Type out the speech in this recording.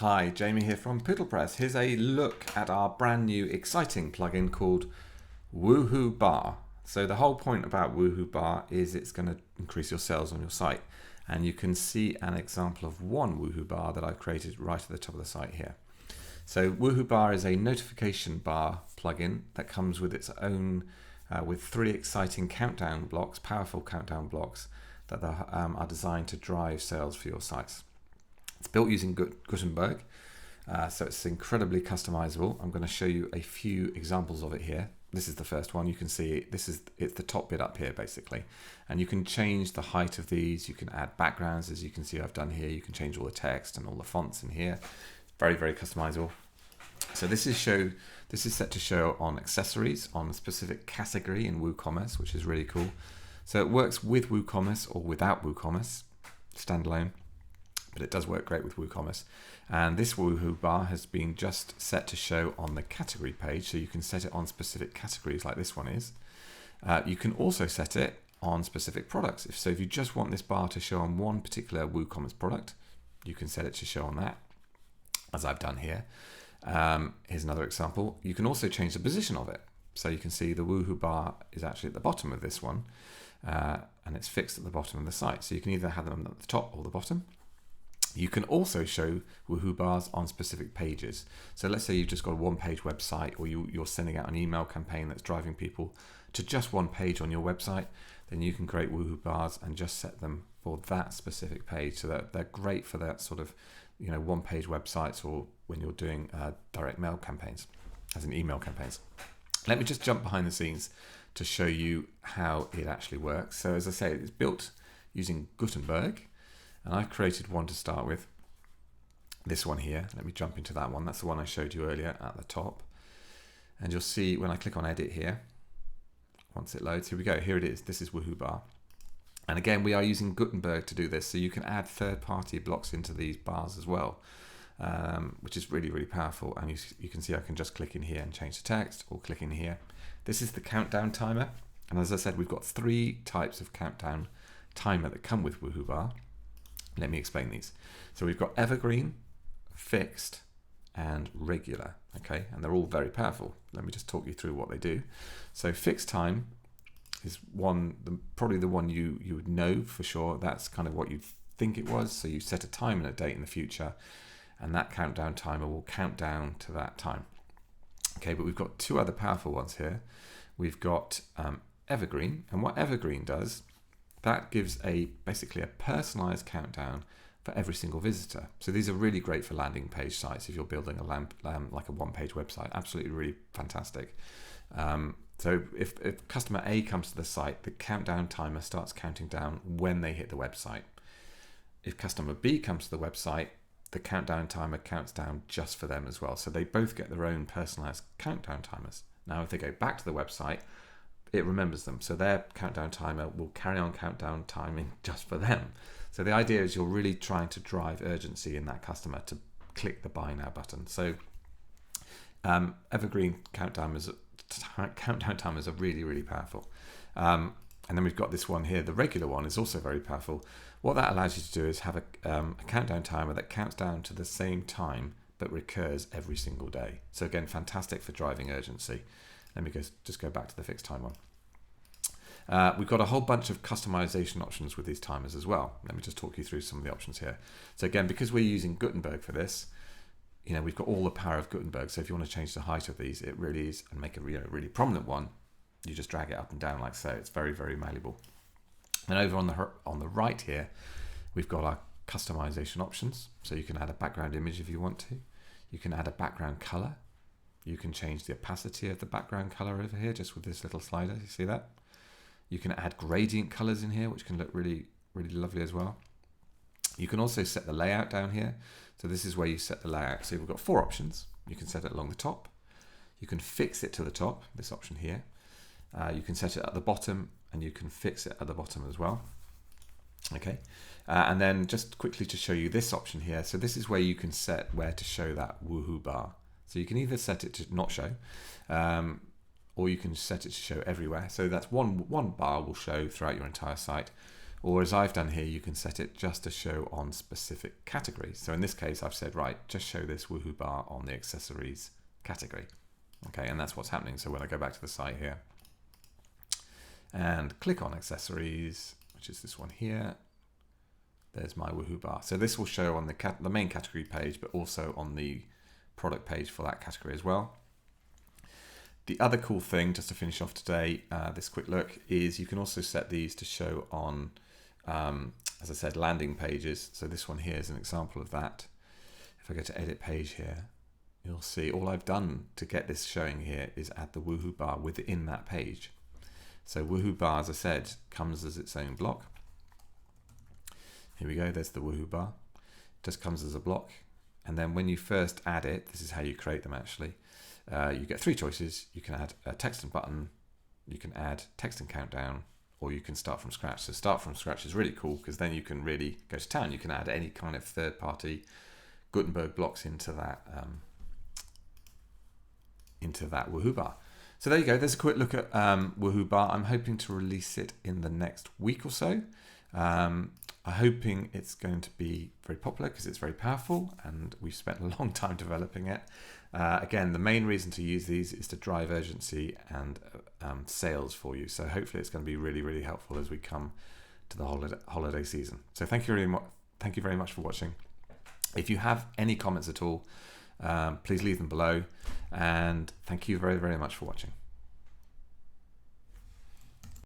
Hi, Jamie here from PoodlePress. Here's a look at our brand new exciting plugin called WooHoo Bar. So the whole point about WooHoo Bar is it's going to increase your sales on your site. And you can see an example of one WooHoo Bar that I've created right at the top of the site here. So WooHoo Bar is a notification bar plugin that comes with its own, with 3 exciting countdown blocks, powerful countdown blocks that are designed to drive sales for your sites. It's built using Gutenberg, so it's incredibly customizable. I'm going to show you a few examples of it here. This is the first one. You can see it's the top bit up here basically, and you can change the height of these. You can add backgrounds, as you can see I've done here. You can change all the text and all the fonts in here. Very, very customizable. So this is set to show on accessories on a specific category in WooCommerce, which is really cool. So it works with WooCommerce or without WooCommerce, standalone. But it does work great with WooCommerce. And this WooHoo Bar has been just set to show on the category page, so you can set it on specific categories like this one is. You can also set it on specific products. If you just want this bar to show on one particular WooCommerce product, you can set it to show on that, as I've done here. Here's another example. You can also change the position of it. So you can see the WooHoo Bar is actually at the bottom of this one, and it's fixed at the bottom of the site. So you can either have them at the top or the bottom. You can also show WooHoo Bars on specific pages. So let's say you've just got a one-page website, or you're sending out an email campaign that's driving people to just one page on your website, then you can create WooHoo Bars and just set them for that specific page. So that they're great for that sort of, one-page websites, or when you're doing direct mail campaigns, as in email campaigns. Let me just jump behind the scenes to show you how it actually works. So as I say, it's built using Gutenberg. And I've created one to start with, this one here. Let me jump into that one. That's the one I showed you earlier at the top. And you'll see when I click on edit here, once it loads, here we go, here it is. This is WooHoo Bar. And again, we are using Gutenberg to do this, so you can add third-party blocks into these bars as well, which is really, really powerful. And you can see I can just click in here and change the text, or click in here. This is the countdown timer. And as I said, we've got 3 types of countdown timer that come with WooHoo Bar. Let me explain these. So we've got Evergreen, Fixed, and Regular, okay? And they're all very powerful. Let me just talk you through what they do. So Fixed time is probably the one you would know for sure. That's kind of what you'd think it was. So you set a time and a date in the future, and that countdown timer will count down to that time. Okay, but we've got 2 other powerful ones here. We've got Evergreen, and what Evergreen does, that gives basically a personalized countdown for every single visitor. So these are really great for landing page sites if you're building like a one-page website. Absolutely, really fantastic. So if customer A comes to the site, the countdown timer starts counting down when they hit the website. If customer B comes to the website, the countdown timer counts down just for them as well. So they both get their own personalized countdown timers. Now, if they go back to the website, it remembers them. So their countdown timer will carry on countdown timing just for them. So the idea is you're really trying to drive urgency in that customer to click the buy now button. So Evergreen countdown timers are really, really powerful. And then we've got this one here. The regular one is also very powerful. What that allows you to do is have a countdown timer that counts down to the same time but recurs every single day. So again, fantastic for driving urgency. Let me just go back to the fixed time one. We've got a whole bunch of customization options with these timers as well. Let me just talk you through some of the options here. So again, because we're using Gutenberg for this, we've got all the power of Gutenberg. So if you want to change the height of these, it really is, and make a really prominent one, you just drag it up and down like so. It's very, very malleable. And over on the right here, we've got our customization options. So you can add a background image if you want to. You can add a background color. You can change the opacity of the background color over here just with this little slider. You see that? You can add gradient colors in here, which can look really, really lovely as well. You can also set the layout down here. So this is where you set the layout. So we've got 4 options. You can set it along the top. You can fix it to the top, this option here. You can set it at the bottom, and you can fix it at the bottom as well. Okay. And then just quickly to show you this option here. So this is where you can set where to show that WooHoo Bar. So you can either set it to not show, or you can set it to show everywhere. So that's one bar will show throughout your entire site, Or as I've done here, you can set it just to show on specific categories. So in this case, I've said, right, just show this WooHoo bar on the accessories category. Okay, and that's what's happening. So when I go back to the site here and click on accessories, which is this one here, there's my WooHoo bar. So this will show on the main category page, but also on the product page for that category as well. The other cool thing, just to finish off today, this quick look, is you can also set these to show on, as I said, landing pages. So this one here is an example of that. If I go to edit page here, you'll see all I've done to get this showing here is add the WooHoo bar within that page. So WooHoo bar, as I said, comes as its own block. Here we go, there's the WooHoo bar. It just comes as a block. And then when you first add it, this is how you create them actually. You get three choices. You can add a text and button, you can add text and countdown, or you can start from scratch. So start from scratch is really cool because then you can really go to town. You can add any kind of third-party Gutenberg blocks into that WooHoo bar. So there you go. There's a quick look at WooHoo bar. I'm hoping to release it in the next week or so. I'm hoping it's going to be very popular because it's very powerful and we've spent a long time developing it. Again, the main reason to use these is to drive urgency and sales for you. So hopefully it's going to be really, really helpful as we come to the holiday season. So thank you very much for watching. If you have any comments at all, please leave them below. And thank you very, very much for watching.